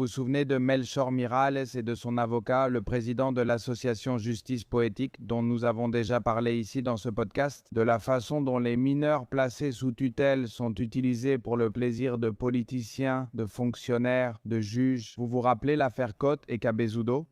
vous souvenez de Melchor Miralles et de son avocat, le président de l'association Justice Poétique, dont nous avons déjà parlé ici dans ce podcast, de la façon dont les mineurs placés sous tutelle sont utilisés pour le plaisir de politiciens, de fonctionnaires, de juges. Vous vous rappelez l'affaire Cotte et Cabezudo?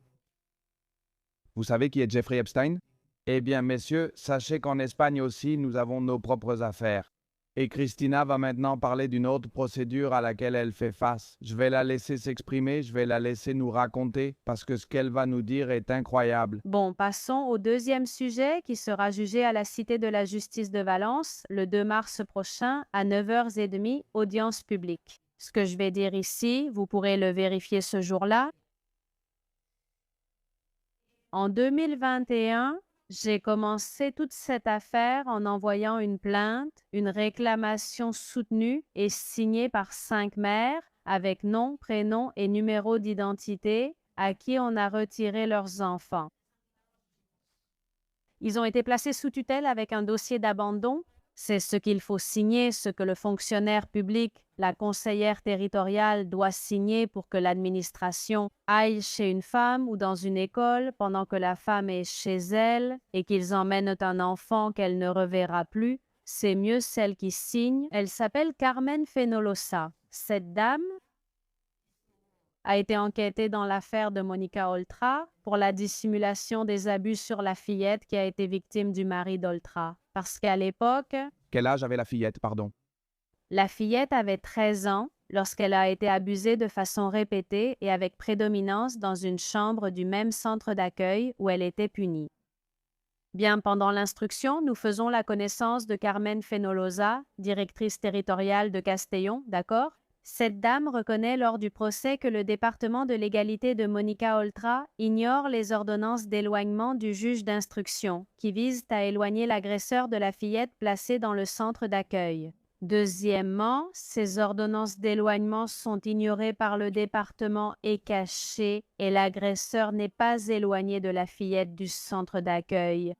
Vous savez qui est Jeffrey Epstein? Eh bien, messieurs, sachez qu'en Espagne aussi, nous avons nos propres affaires. Et Christina va maintenant parler d'une autre procédure à laquelle elle fait face. Je vais la laisser s'exprimer, je vais la laisser nous raconter, parce que ce qu'elle va nous dire est incroyable. Bon, passons au deuxième sujet qui sera jugé à la Cité de la Justice de Valence le 2 mars prochain à 9h30, audience publique. Ce que je vais dire ici, vous pourrez le vérifier ce jour-là. En 2021, j'ai commencé toute cette affaire en envoyant une plainte, une réclamation soutenue et signée par 5 mères avec nom, prénom et numéro d'identité à qui on a retiré leurs enfants. Ils ont été placés sous tutelle avec un dossier d'abandon. C'est ce qu'il faut signer, ce que le fonctionnaire public, la conseillère territoriale doit signer pour que l'administration aille chez une femme ou dans une école pendant que la femme est chez elle et qu'ils emmènent un enfant qu'elle ne reverra plus. C'est mieux celle qui signe. Elle s'appelle Carmen Fenolosa. Cette dame a été enquêtée dans l'affaire de Monica Oltra pour la dissimulation des abus sur la fillette qui a été victime du mari d'Oltra. Parce qu'à l'époque, Quel âge avait la fillette, pardon? la fillette avait 13 ans lorsqu'elle a été abusée de façon répétée et avec prédominance dans une chambre du même centre d'accueil où elle était punie. Bien, pendant l'instruction, nous faisons la connaissance de Carmen Fenolosa, directrice territoriale de Castellón, d'accord? Cette dame reconnaît lors du procès que le département de l'égalité de Monica Oltra ignore les ordonnances d'éloignement du juge d'instruction qui visent à éloigner l'agresseur de la fillette placée dans le centre d'accueil. Deuxièmement, ces ordonnances d'éloignement sont ignorées par le département et cachées et l'agresseur n'est pas éloigné de la fillette du centre d'accueil.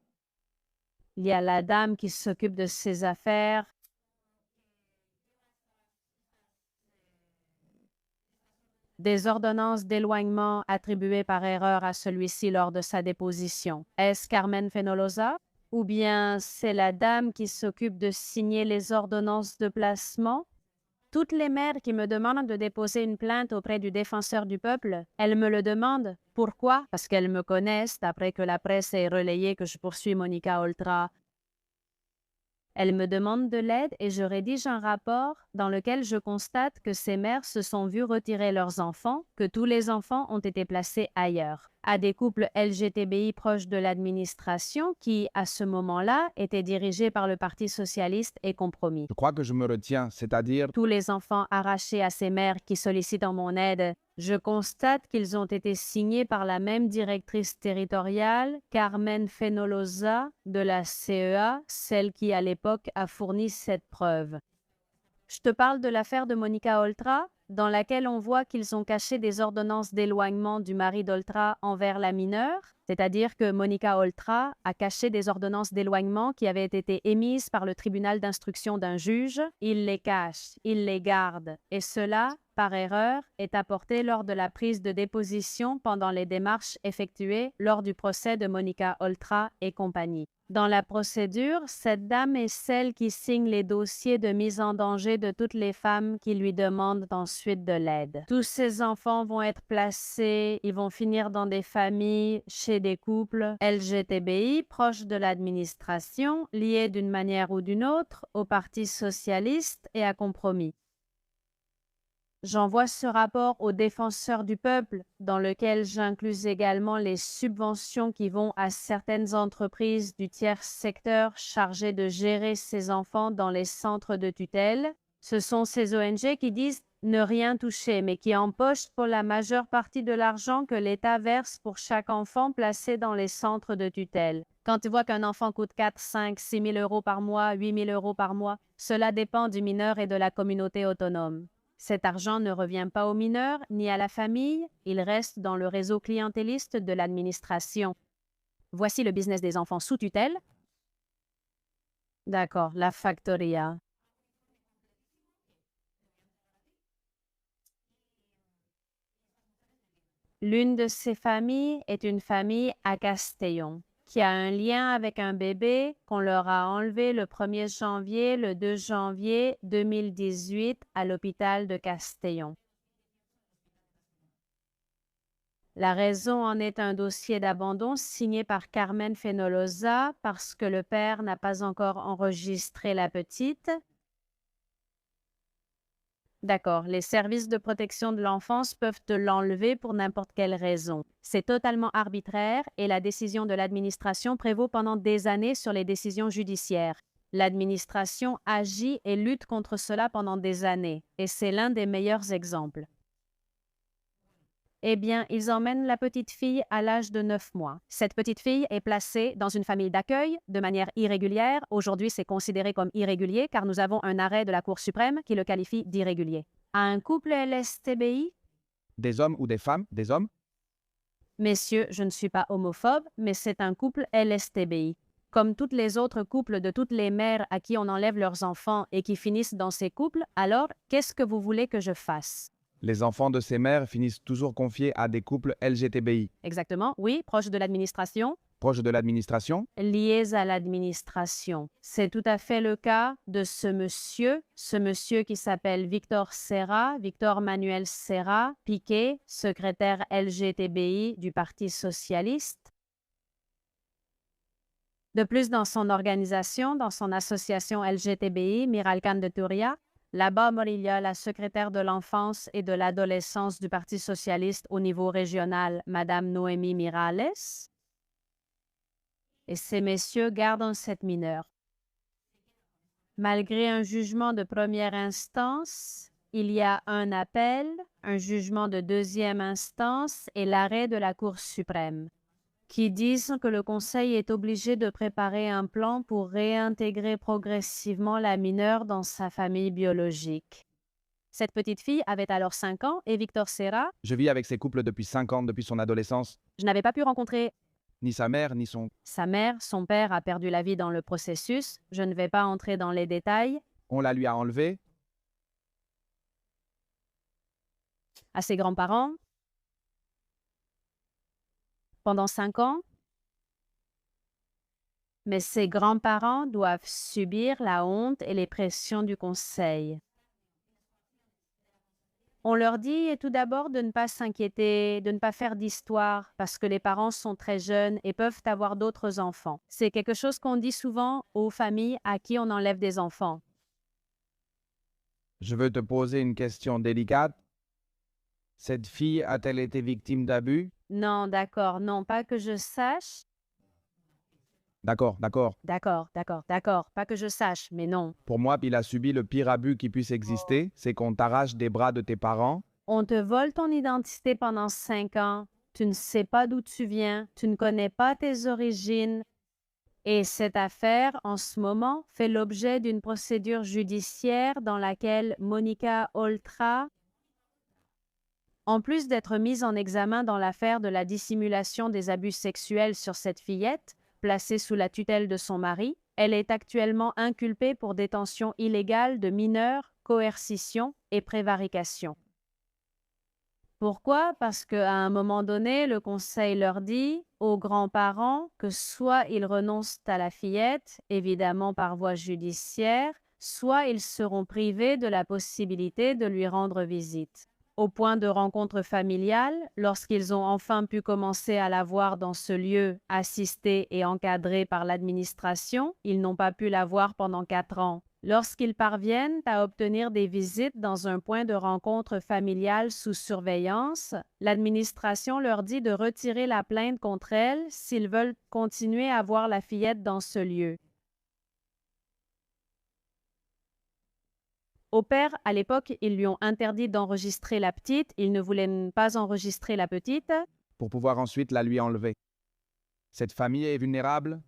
Il y a la dame qui s'occupe de ses affaires. Des ordonnances d'éloignement attribuées par erreur à celui-ci lors de sa déposition. Est-ce Carmen Fenolosa? Ou bien c'est la dame qui s'occupe de signer les ordonnances de placement? Toutes les mères qui me demandent de déposer une plainte auprès du défenseur du peuple, elles me le demandent. Pourquoi? Parce qu'elles me connaissent après que la presse ait relayé que je poursuis Monica Oltra. Elles me demandent de l'aide et je rédige un rapport dans lequel je constate que ces mères se sont vues retirer leurs enfants, que tous les enfants ont été placés ailleurs, à des couples LGTBI proches de l'administration qui, à ce moment-là, étaient dirigés par le Parti socialiste et compromis. Je crois que je me retiens, c'est-à-dire... Tous les enfants arrachés à ces mères qui sollicitent mon aide, je constate qu'ils ont été signés par la même directrice territoriale, Carmen Fenolosa, de la CEA, celle qui à l'époque a fourni cette preuve. Je te parle de l'affaire de Monica Oltra, dans laquelle on voit qu'ils ont caché des ordonnances d'éloignement du mari d'Oltra envers la mineure, c'est-à-dire que Monica Oltra a caché des ordonnances d'éloignement qui avaient été émises par le tribunal d'instruction d'un juge. Il les cache, il les garde, et cela, par erreur, est apporté lors de la prise de déposition pendant les démarches effectuées lors du procès de Monica Oltra et compagnie. Dans la procédure, cette dame est celle qui signe les dossiers de mise en danger de toutes les femmes qui lui demandent ensuite de l'aide. Tous ces enfants vont être placés, ils vont finir dans des familles, chez des couples LGTBI proches de l'administration, liés d'une manière ou d'une autre au Parti socialiste et à compromis. J'envoie ce rapport au défenseur du peuple, dans lequel j'inclus également les subventions qui vont à certaines entreprises du tiers secteur chargées de gérer ces enfants dans les centres de tutelle. Ce sont ces ONG qui disent ne rien toucher, mais qui empochent pour la majeure partie de l'argent que l'État verse pour chaque enfant placé dans les centres de tutelle. Quand tu vois qu'un enfant coûte 4, 5, 6 000 euros par mois, 8 000 euros par mois, cela dépend du mineur et de la communauté autonome. Cet argent ne revient pas aux mineurs ni à la famille, il reste dans le réseau clientéliste de l'administration. Voici le business des enfants sous tutelle. D'accord, la factoria. L'une de ces familles est une famille à Castellón, qui a un lien avec un bébé qu'on leur a enlevé le 1er janvier, le 2 janvier 2018 à l'hôpital de Castellón. La raison en est un dossier d'abandon signé par Carmen Fenolosa parce que le père n'a pas encore enregistré la petite. D'accord, les services de protection de l'enfance peuvent te l'enlever pour n'importe quelle raison. C'est totalement arbitraire et la décision de l'administration prévaut pendant des années sur les décisions judiciaires. L'administration agit et lutte contre cela pendant des années, et c'est l'un des meilleurs exemples. Eh bien, ils emmènent la petite fille à l'âge de 9 mois. Cette petite fille est placée dans une famille d'accueil de manière irrégulière. Aujourd'hui, c'est considéré comme irrégulier car nous avons un arrêt de la Cour suprême qui le qualifie d'irrégulier. À un couple LSTBI, Des hommes ou des femmes? Des hommes? messieurs, je ne suis pas homophobe, mais c'est un couple LSTBI. Comme tous les autres couples de toutes les mères à qui on enlève leurs enfants et qui finissent dans ces couples, alors qu'est-ce que vous voulez que je fasse? Les enfants de ces mères finissent toujours confiés à des couples LGTBI. Exactement, oui, proche de l'administration. Proches de l'administration? Liées à l'administration. C'est tout à fait le cas de ce monsieur qui s'appelle Victor Serra, Victor Manuel Serra Piqué, secrétaire LGTBI du Parti socialiste. De plus, dans son organisation, dans son association LGTBI, Miralcan de Turia, là-bas, il y a la secrétaire de l'enfance et de l'adolescence du Parti socialiste au niveau régional, Madame Noémie Mirales. Et ces messieurs gardent cette mineure. Malgré un jugement de première instance, il y a un appel, un jugement de deuxième instance et l'arrêt de la Cour suprême, qui disent que le Conseil est obligé de préparer un plan pour réintégrer progressivement la mineure dans sa famille biologique. Cette petite fille avait alors 5 ans et Victor Serra, Je vis avec ces couples depuis 5 ans, depuis son adolescence. je n'avais pas pu rencontrer Ni sa mère, ni son... sa mère, son père a perdu la vie dans le processus. Je ne vais pas entrer dans les détails. On la lui a enlevé. À ses grands-parents, pendant 5 ans. Mais ses grands-parents doivent subir la honte et les pressions du Conseil. On leur dit tout d'abord de ne pas s'inquiéter, de ne pas faire d'histoire, parce que les parents sont très jeunes et peuvent avoir d'autres enfants. C'est quelque chose qu'on dit souvent aux familles à qui on enlève des enfants. Je veux te poser une question délicate. Cette fille a-t-elle été victime d'abus? Non, d'accord, non, pas que je sache. D'accord, d'accord. D'accord, pas que je sache, mais non. Pour moi, il a subi le pire abus qui puisse exister, c'est qu'on t'arrache des bras de tes parents. On te vole ton identité pendant 5 ans. Tu ne sais pas d'où tu viens, tu ne connais pas tes origines. Et cette affaire, en ce moment, fait l'objet d'une procédure judiciaire dans laquelle Monica Oltra, en plus d'être mise en examen dans l'affaire de la dissimulation des abus sexuels sur cette fillette, placée sous la tutelle de son mari, elle est actuellement inculpée pour détention illégale de mineurs, coercition et prévarication. Pourquoi? Parce qu'à un moment donné, le Conseil leur dit aux grands-parents que soit ils renoncent à la fillette, évidemment par voie judiciaire, soit ils seront privés de la possibilité de lui rendre visite. Au point de rencontre familiale, lorsqu'ils ont enfin pu commencer à la voir dans ce lieu, assisté et encadré par l'administration, ils n'ont pas pu la voir pendant 4 ans. Lorsqu'ils parviennent à obtenir des visites dans un point de rencontre familiale sous surveillance, l'administration leur dit de retirer la plainte contre elle s'ils veulent continuer à voir la fillette dans ce lieu. Au père, à l'époque, ils lui ont interdit d'enregistrer la petite. Il ne voulait pas enregistrer la petite. Pour pouvoir ensuite la lui enlever. Cette famille est vulnérable?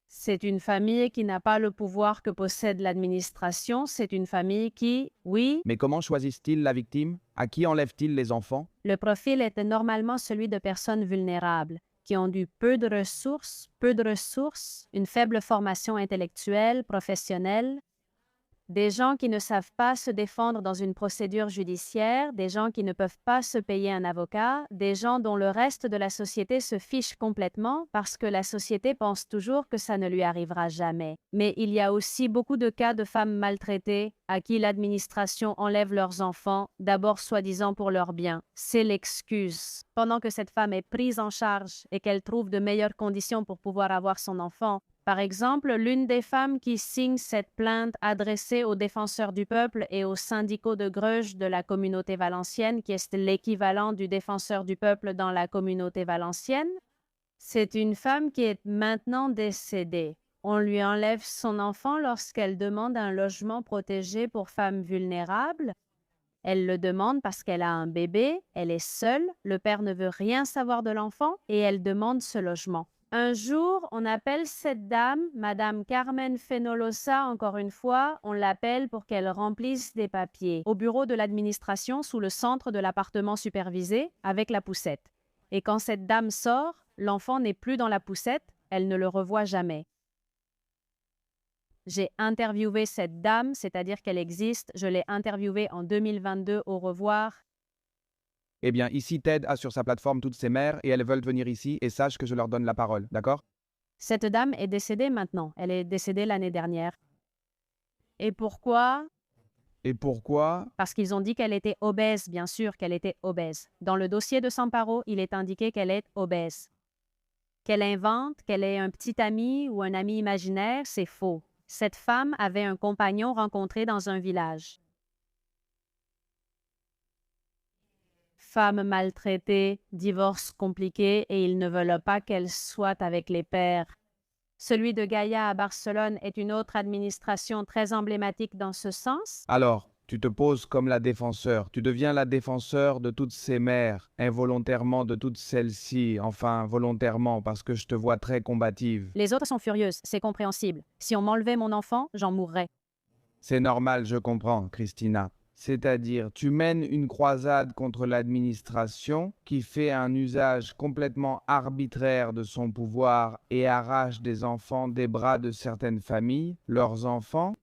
C'est une famille qui n'a pas le pouvoir que possède l'administration. C'est une famille qui, oui, Mais comment choisissent-ils la victime? À qui enlèvent-ils les enfants? le profil est normalement celui de personnes vulnérables, qui ont eu peu de ressources, une faible formation intellectuelle, professionnelle. Des gens qui ne savent pas se défendre dans une procédure judiciaire, des gens qui ne peuvent pas se payer un avocat, des gens dont le reste de la société se fiche complètement parce que la société pense toujours que ça ne lui arrivera jamais. Mais il y a aussi beaucoup de cas de femmes maltraitées à qui l'administration enlève leurs enfants, d'abord soi-disant pour leur bien. C'est l'excuse. Pendant que cette femme est prise en charge et qu'elle trouve de meilleures conditions pour pouvoir avoir son enfant, par exemple, l'une des femmes qui signe cette plainte adressée aux défenseurs du peuple et aux syndicaux de Greuge de la communauté valencienne, qui est l'équivalent du défenseur du peuple dans la communauté valencienne, c'est une femme qui est maintenant décédée. On lui enlève son enfant lorsqu'elle demande un logement protégé pour femmes vulnérables. Elle le demande parce qu'elle a un bébé, elle est seule, le père ne veut rien savoir de l'enfant et elle demande ce logement. Un jour, on appelle cette dame, Madame Carmen Fenolosa, encore une fois, on l'appelle pour qu'elle remplisse des papiers au bureau de l'administration sous le centre de l'appartement supervisé avec la poussette. Et quand cette dame sort, l'enfant n'est plus dans la poussette, elle ne le revoit jamais. J'ai interviewé cette dame, c'est-à-dire qu'elle existe, je l'ai interviewée en 2022 au revoir. Eh bien, ici, TED a sur sa plateforme toutes ses mères et elles veulent venir ici et sache que je leur donne la parole, d'accord? Cette dame est décédée maintenant, elle est décédée l'année dernière. Et pourquoi? Et pourquoi? Parce qu'ils ont dit qu'elle était obèse, bien sûr qu'elle était obèse. Dans le dossier de Samparo, il est indiqué qu'elle est obèse. Qu'elle invente, qu'elle ait un petit ami ou un ami imaginaire, c'est faux. Cette femme avait un compagnon rencontré dans un village. Femme maltraitée, divorce compliqué et ils ne veulent pas qu'elle soit avec les pères. Celui de Gaïa à Barcelone est une autre administration très emblématique dans ce sens. Alors, tu te poses comme la défenseur. Tu deviens la défenseur de toutes ces mères, involontairement de toutes celles-ci, enfin volontairement, parce que je te vois très combative. Les autres sont furieuses, c'est compréhensible. Si on m'enlevait mon enfant, j'en mourrais. C'est normal, je comprends, Christina. C'est-à-dire, tu mènes une croisade contre l'administration qui fait un usage complètement arbitraire de son pouvoir et arrache des enfants des bras de certaines familles, leurs enfants,